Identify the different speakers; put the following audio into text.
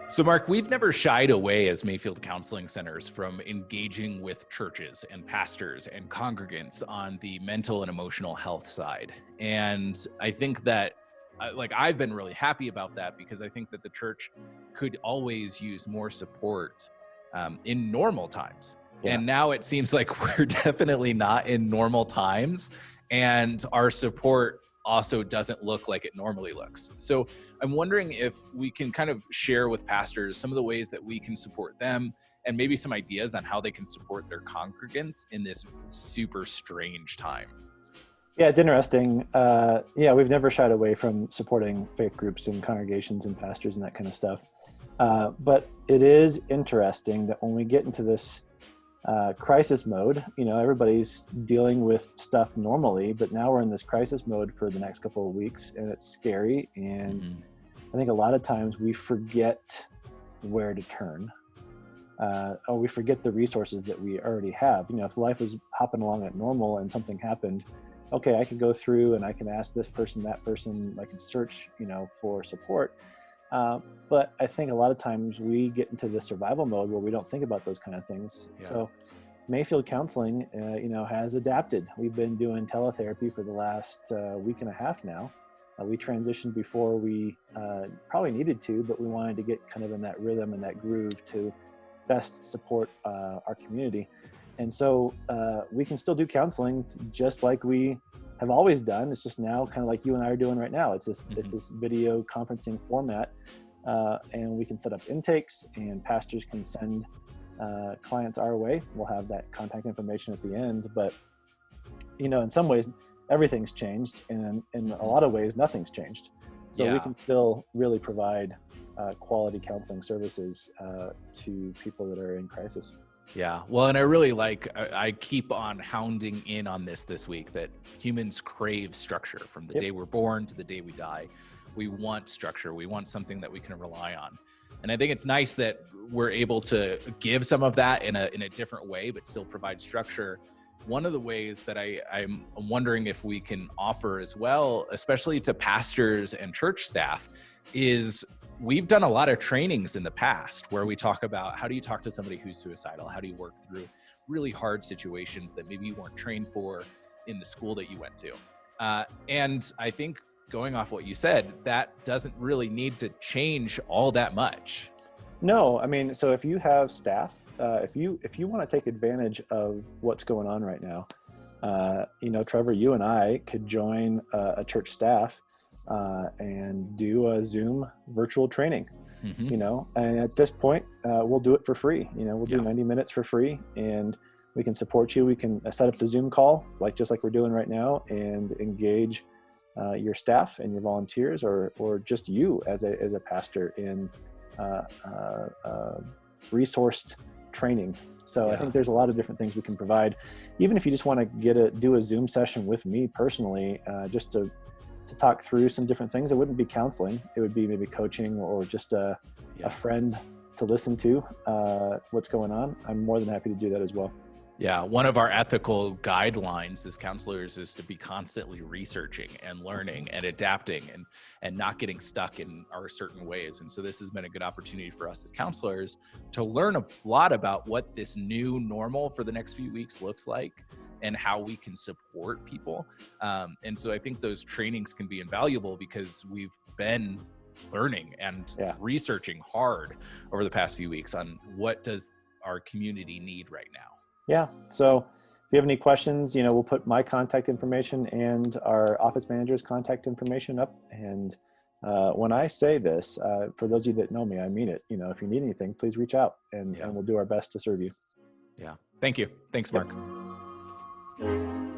Speaker 1: So, Mark, we've never shied away as Mayfield Counseling Centers from engaging with churches and pastors and congregants on the mental and emotional health side. And I think that, I've been really happy about that because I think that the church could always use more support in normal times.
Speaker 2: Yeah.
Speaker 1: And now it seems like we're definitely not in normal times. And our support also doesn't look like it normally looks. So I'm wondering if we can kind of share with pastors some of the ways that we can support them and maybe some ideas on how they can support their congregants in this super strange time.
Speaker 2: Yeah, it's interesting. We've never shied away from supporting faith groups and congregations and pastors and that kind of stuff. But it is interesting that when we get into this crisis mode, everybody's dealing with stuff normally, but now we're in this crisis mode for the next couple of weeks, and it's scary. And I think a lot of times we forget where to turn, or we forget the resources that we already have. If life was hopping along at normal and something happened, okay, I could go through and I can ask this person, that person, I can search, for support. But I think a lot of times we get into the survival mode where we don't think about those kind of things. Yeah. So Mayfield Counseling, has adapted. We've been doing teletherapy for the last week and a half now. We transitioned before we probably needed to, but we wanted to get kind of in that rhythm and that groove to best support our community. And so we can still do counseling just like we have always done. It's just now kind of like you and I are doing right now. It's this video conferencing format, and we can set up intakes, and pastors can send clients our way. We'll have that contact information at the end. But in some ways, everything's changed, and in a lot of ways, nothing's changed. So we can still really provide quality counseling services to people that are in crisis.
Speaker 1: Yeah. Well, and I really I keep on hounding in on this week that humans crave structure from the day we're born to the day we die. We want structure. We want something that we can rely on. And I think it's nice that we're able to give some of that in a different way, but still provide structure. One of the ways that I'm wondering if we can offer as well, especially to pastors and church staff, is we've done a lot of trainings in the past where we talk about how do you talk to somebody who's suicidal? How do you work through really hard situations that maybe you weren't trained for in the school that you went to? And I think going off what you said, that doesn't really need to change all that much.
Speaker 2: No, I mean, so if you have staff, if you want to take advantage of what's going on right now, Trevor, you and I could join a church staff and do a Zoom virtual training, and at this point, we'll do it for free. We'll do 90 minutes for free, and we can support you. We can set up the Zoom call, just like we're doing right now, and engage your staff and your volunteers, or just you as a pastor in resourced training. So I think there's a lot of different things we can provide. Even if you just want to do a Zoom session with me personally, just to talk through some different things. It wouldn't be counseling. It would be maybe coaching or just a friend to listen to what's going on. I'm more than happy to do that as well.
Speaker 1: Yeah, one of our ethical guidelines as counselors is to be constantly researching and learning and adapting and not getting stuck in our certain ways. And so this has been a good opportunity for us as counselors to learn a lot about what this new normal for the next few weeks looks like and how we can support people. And so I think those trainings can be invaluable because we've been learning and researching hard over the past few weeks on what does our community need right now.
Speaker 2: Yeah. So if you have any questions, we'll put my contact information and our office manager's contact information up. And when I say this, for those of you that know me, I mean it. If you need anything, please reach out and we'll do our best to serve you.
Speaker 1: Yeah. Thank you. Thanks, Mark.
Speaker 2: Yep.